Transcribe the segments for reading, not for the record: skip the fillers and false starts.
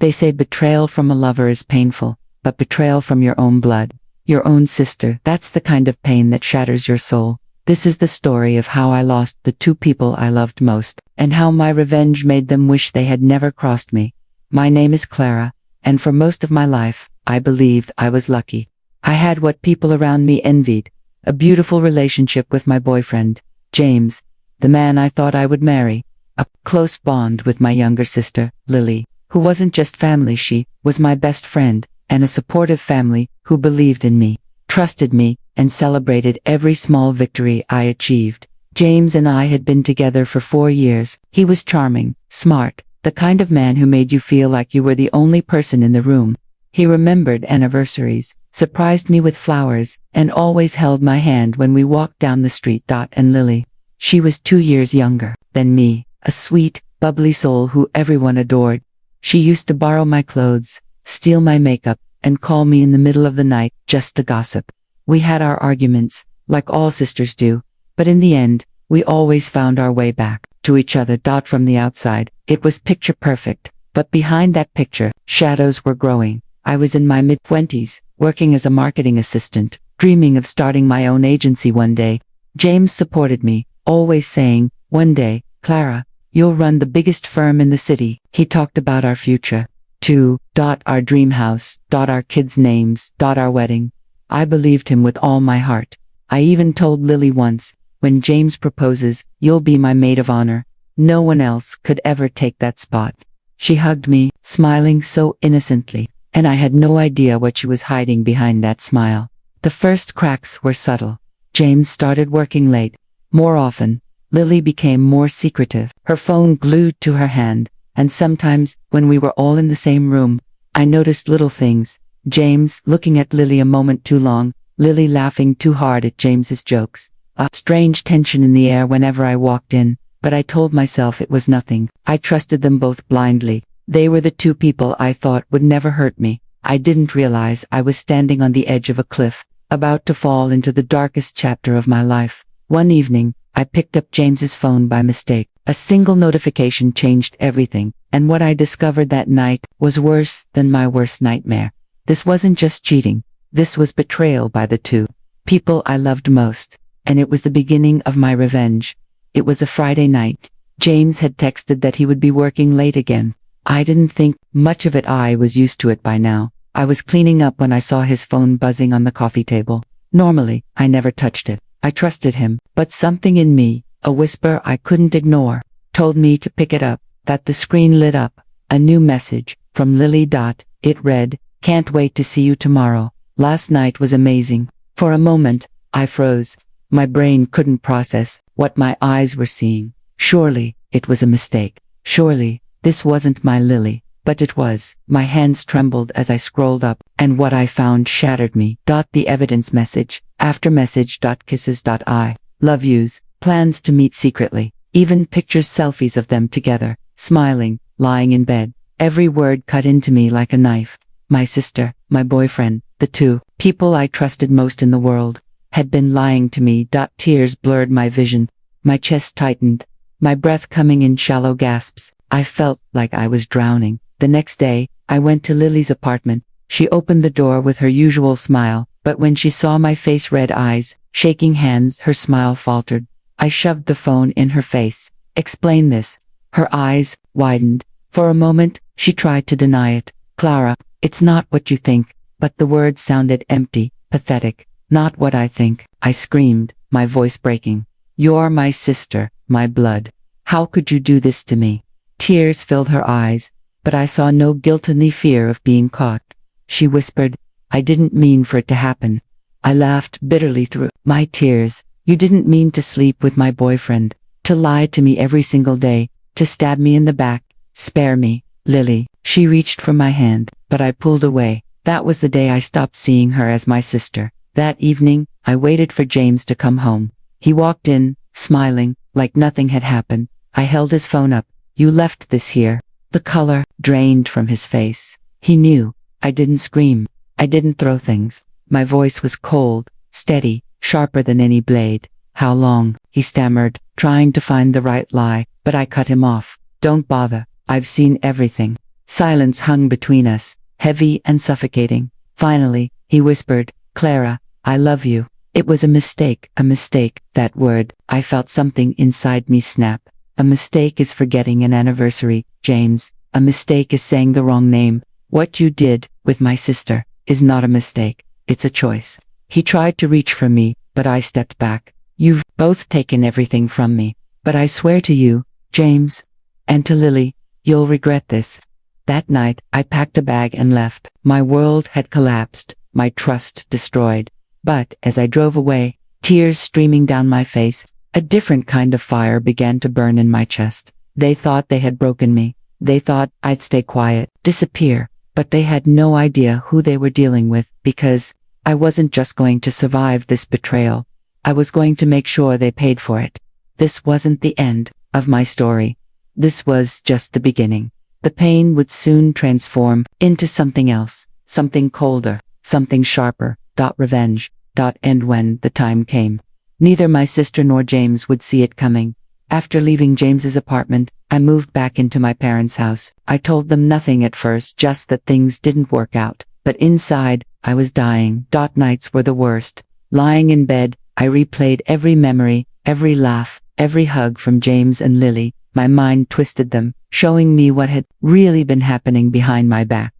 They say betrayal from a lover is painful, but betrayal from your own blood, your own sister, that's the kind of pain that shatters your soul. This is the story of how I lost the two people I loved most, and how my revenge made them wish they had never crossed me. My name is Clara, and for most of my life, I believed I was lucky. I had what people around me envied, a beautiful relationship with my boyfriend, James, the man I thought I would marry, a close bond with my younger sister, Lily, who wasn't just family, she was my best friend, and a supportive family who believed in me, trusted me, and celebrated every small victory I achieved. James and I had been together for 4 years. He was charming, smart, the kind of man who made you feel like you were the only person in the room. He remembered anniversaries, surprised me with flowers, and always held my hand when we walked down the street. And Lily, she was 2 years younger than me, a sweet, bubbly soul who everyone adored. She used to borrow my clothes, steal my makeup, and call me in the middle of the night just to gossip. We had our arguments, like all sisters do, but in the end, we always found our way back to each other. From the outside, it was picture perfect, but behind that picture, shadows were growing. I was in my mid-20s, working as a marketing assistant, dreaming of starting my own agency one day. James supported me, always saying, "One day, Clara, you'll run the biggest firm in the city." He talked about our future, too, our dream house, our kids' names, our wedding. I believed him with all my heart. I even told Lily once, "When James proposes, you'll be my maid of honor. No one else could ever take that spot." She hugged me, smiling so innocently, and I had no idea what she was hiding behind that smile. The first cracks were subtle. James started working late. More often, Lily became more secretive, her phone glued to her hand, and sometimes, when we were all in the same room, I noticed little things. James looking at Lily a moment too long, Lily laughing too hard at James's jokes. A strange tension in the air whenever I walked in, but I told myself it was nothing. I trusted them both blindly. They were the two people I thought would never hurt me. I didn't realize I was standing on the edge of a cliff, about to fall into the darkest chapter of my life. One evening, I picked up James's phone by mistake. A single notification changed everything, and what I discovered that night was worse than my worst nightmare. This wasn't just cheating. This was betrayal by the two people I loved most, and it was the beginning of my revenge. It was a Friday night. James had texted that he would be working late again. I didn't think much of it. I was used to it by now. I was cleaning up when I saw his phone buzzing on the coffee table. Normally, I never touched it. I trusted him, but something in me, a whisper I couldn't ignore, told me to pick it up. That the screen lit up. A new message from Lily. It read, "Can't wait to see you tomorrow. Last night was amazing." For a moment, I froze. My brain couldn't process what my eyes were seeing. Surely, it was a mistake. Surely, this wasn't my Lily, but it was. My hands trembled as I scrolled up, and what I found shattered me. The evidence message, after message. Kisses. I love yous, plans to meet secretly, even pictures, selfies of them together, smiling, lying in bed. Every word cut into me like a knife. My sister, my boyfriend, the two people I trusted most in the world, had been lying to me. Tears blurred my vision. My chest tightened, my breath coming in shallow gasps. I felt like I was drowning. The next day, I went to Lily's apartment. She opened the door with her usual smile, but when she saw my face, red eyes, shaking hands, her smile faltered. I shoved the phone in her face. "Explain this." Her eyes widened. For a moment, she tried to deny it. "Clara, it's not what you think," but the words sounded empty, pathetic. "Not what I think," I screamed, my voice breaking. "You're my sister, my blood. How could you do this to me?" Tears filled her eyes, but I saw no guilt ni fear of being caught. She whispered, "I didn't mean for it to happen." I laughed bitterly through my tears. "You didn't mean to sleep with my boyfriend, to lie to me every single day, to stab me in the back. Spare me, Lily." She reached for my hand, but I pulled away. That was the day I stopped seeing her as my sister. That evening, I waited for James to come home. He walked in, smiling, like nothing had happened. I held his phone up. "You left this here." The color drained from his face. He knew. I didn't scream. I didn't throw things. My voice was cold, steady, sharper than any blade. "How long?" he stammered, trying to find the right lie, but I cut him off. "Don't bother. I've seen everything. Silence hung between us, heavy and suffocating. Finally, he whispered, "Clara, I love you." It was a mistake, that word. I felt something inside me snap. A mistake is forgetting an anniversary, James. A mistake is saying the wrong name. What you did with my sister is not a mistake. It's a choice. He tried to reach for me, but I stepped back. You've both taken everything from me. But I swear to you, James, and to Lily, you'll regret this. That night, I packed a bag and left. My world had collapsed, my trust destroyed. But as I drove away, tears streaming down my face, a different kind of fire began to burn in my chest. They thought they had broken me. They thought I'd stay quiet, disappear. But they had no idea who they were dealing with, because I wasn't just going to survive this betrayal. I was going to make sure they paid for it. This wasn't the end of my story. This was just the beginning. The pain would soon transform into something else, something colder, something sharper. Revenge. And when the time came, neither my sister nor James would see it coming. After leaving James's apartment, I moved back into my parents' house. I told them nothing at first, just that things didn't work out. But inside, I was dying. Nights were the worst. Lying in bed, I replayed every memory, every laugh, every hug from James and Lily. My mind twisted them, showing me what had really been happening behind my back.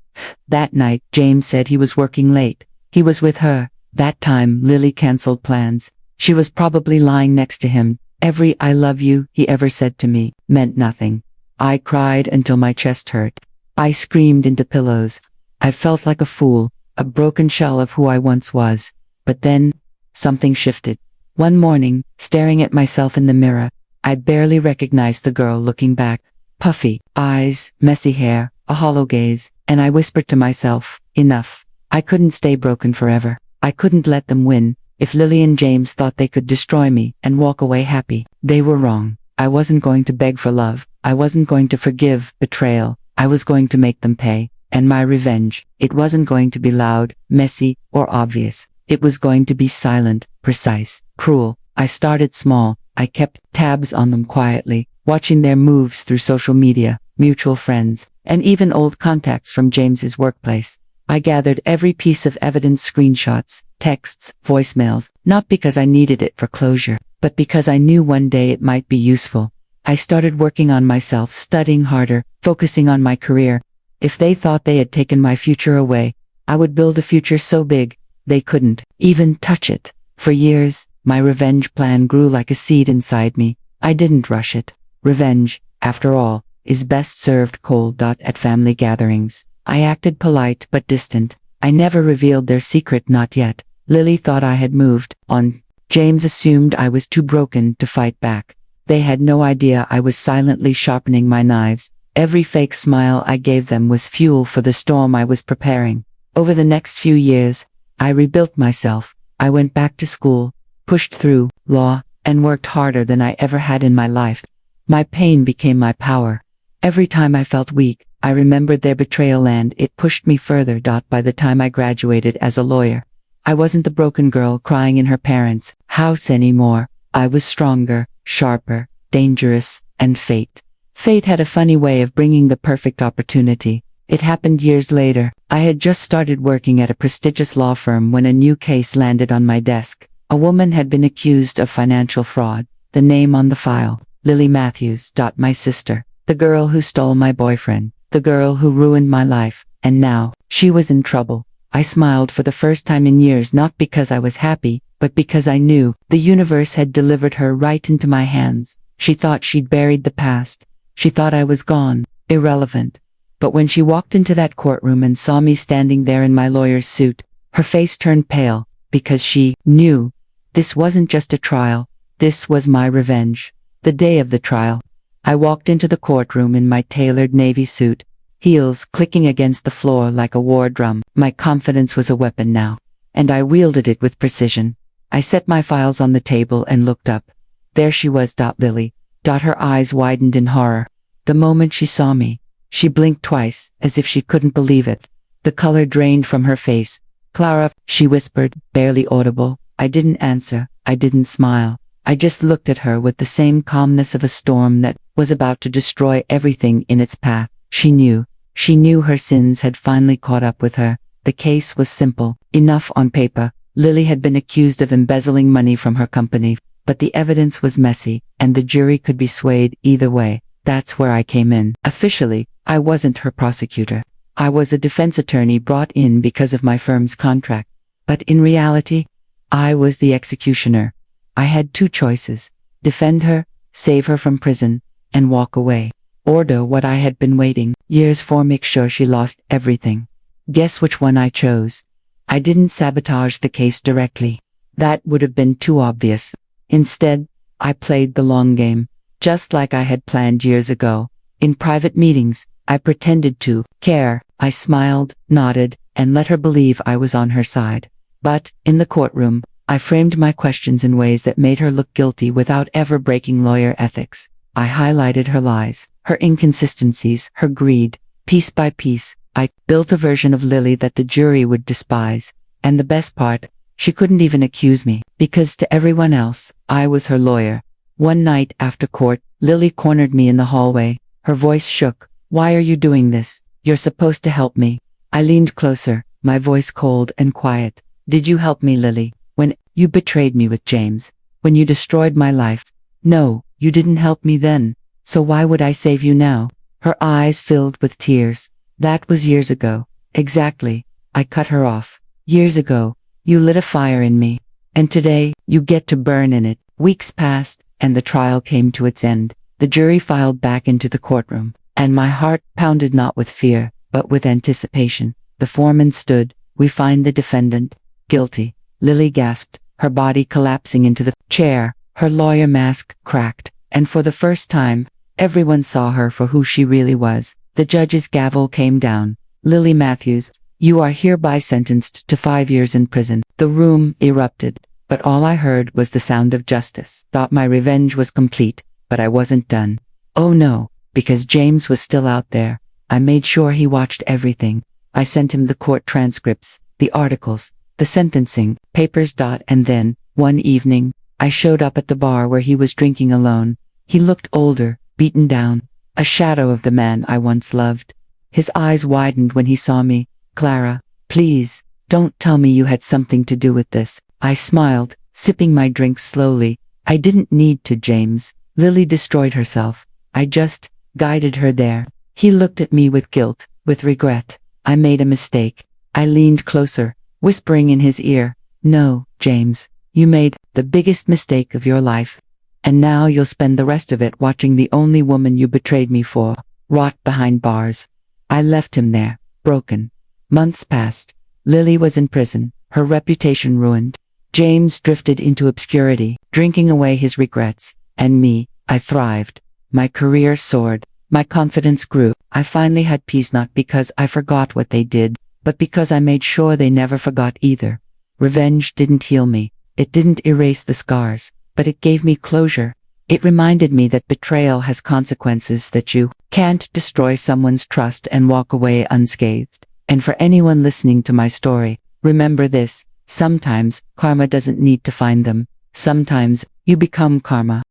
That night, James said he was working late. He was with her. That time, Lily canceled plans. She was probably lying next to him. Every "I love you" he ever said to me meant nothing. I cried until my chest hurt. I screamed into pillows. I felt like a fool, a broken shell of who I once was. But then, something shifted. One morning, staring at myself in the mirror, I barely recognized the girl looking back. Puffy eyes, messy hair, a hollow gaze, and I whispered to myself, enough. I couldn't stay broken forever. I couldn't let them win. If Lily and James thought they could destroy me and walk away happy, they were wrong. I wasn't going to beg for love. I wasn't going to forgive betrayal. I was going to make them pay. And my revenge, it wasn't going to be loud, messy, or obvious. It was going to be silent, precise, cruel. I started small. I kept tabs on them quietly, watching their moves through social media, mutual friends, and even old contacts from James's workplace. I gathered every piece of evidence, screenshots, texts, voicemails, not because I needed it for closure, but because I knew one day it might be useful. I started working on myself, studying harder, focusing on my career. If they thought they had taken my future away, I would build a future so big, they couldn't even touch it. For years, my revenge plan grew like a seed inside me. I didn't rush it. Revenge, after all, is best served cold. At family gatherings, I acted polite but distant. I never revealed their secret, not yet. Lily thought I had moved on. James assumed I was too broken to fight back. They had no idea I was silently sharpening my knives. Every fake smile I gave them was fuel for the storm I was preparing. Over the next few years, I rebuilt myself. I went back to school, pushed through law, and worked harder than I ever had in my life. My pain became my power. Every time I felt weak, I remembered their betrayal and it pushed me further. By the time I graduated as a lawyer, I wasn't the broken girl crying in her parents' house anymore. I was stronger, sharper, dangerous, and fate. Fate had a funny way of bringing the perfect opportunity. It happened years later. I had just started working at a prestigious law firm when a new case landed on my desk. A woman had been accused of financial fraud. The name on the file, Lily Matthews. My sister, the girl who stole my boyfriend, the girl who ruined my life, and now, she was in trouble. I smiled for the first time in years, not because I was happy, but because I knew the universe had delivered her right into my hands. She thought she'd buried the past. She thought I was gone, irrelevant. But when she walked into that courtroom and saw me standing there in my lawyer's suit, her face turned pale, because she knew this wasn't just a trial. This was my revenge. The day of the trial, I walked into the courtroom in my tailored navy suit, heels clicking against the floor like a war drum. My confidence was a weapon now, and I wielded it with precision. I set my files on the table and looked up. There she was, Lily. Her eyes widened in horror. The moment she saw me, she blinked twice, as if she couldn't believe it. The color drained from her face. "Clara," she whispered, barely audible. I didn't answer. I didn't smile. I just looked at her with the same calmness of a storm that was about to destroy everything in its path. She knew She knew her sins had finally caught up with her. The case was simple enough on paper. Lily had been accused of embezzling money from her company, but the evidence was messy, and the jury could be swayed either way. That's where I came in. Officially, I wasn't her prosecutor. I was a defense attorney brought in because of my firm's contract. But in reality, I was the executioner. I had two choices: defend her, save her from prison, and walk away. Or do what I had been waiting years for, make sure she lost everything. Guess which one I chose? I didn't sabotage the case directly. That would have been too obvious. Instead, I played the long game, just like I had planned years ago. In private meetings, I pretended to care. I smiled, nodded, and let her believe I was on her side. But, in the courtroom, I framed my questions in ways that made her look guilty without ever breaking lawyer ethics. I highlighted her lies, her inconsistencies, her greed. Piece by piece, I built a version of Lily that the jury would despise. And the best part, she couldn't even accuse me, because to everyone else, I was her lawyer. One night after court, Lily cornered me in the hallway. Her voice shook. "Why are you doing this? You're supposed to help me." I leaned closer, my voice cold and quiet. "Did you help me, Lily, when you betrayed me with James? When you destroyed my life?" "No, you didn't help me then. So why would I save you now?" Her eyes filled with tears. "That was years ago." "Exactly." I cut her off. "Years ago, you lit a fire in me. And today, you get to burn in it." Weeks passed, and the trial came to its end. The jury filed back into the courtroom, and my heart pounded not with fear, but with anticipation. The foreman stood. "We find the defendant guilty." Lily gasped, her body collapsing into the chair. Her lawyer mask cracked, and for the first time, everyone saw her for who she really was. The judge's gavel came down. "Lily Matthews, you are hereby sentenced to 5 years in prison." The room erupted, but all I heard was the sound of justice. Thought my revenge was complete, but I wasn't done. Oh no, because James was still out there. I made sure he watched everything. I sent him the court transcripts, the articles, the sentencing papers. And then, one evening, I showed up at the bar where he was drinking alone. He looked older, beaten down, a shadow of the man I once loved. His eyes widened when he saw me. "Clara, please, don't tell me you had something to do with this." I smiled, sipping my drink slowly. "I didn't need to, James. Lily destroyed herself. I just guided her there." He looked at me with guilt, with regret. "I made a mistake." I leaned closer, whispering in his ear, "No, James, you made the biggest mistake of your life. And now you'll spend the rest of it watching the only woman you betrayed me for rot behind bars." I left him there, broken. Months passed. Lily was in prison, her reputation ruined. James drifted into obscurity, drinking away his regrets. And me, I thrived. My career soared. My confidence grew. I finally had peace, not because I forgot what they did, but because I made sure they never forgot either. Revenge didn't heal me. It didn't erase the scars, but it gave me closure. It reminded me that betrayal has consequences, that you can't destroy someone's trust and walk away unscathed. And for anyone listening to my story, remember this: sometimes karma doesn't need to find them. Sometimes you become karma.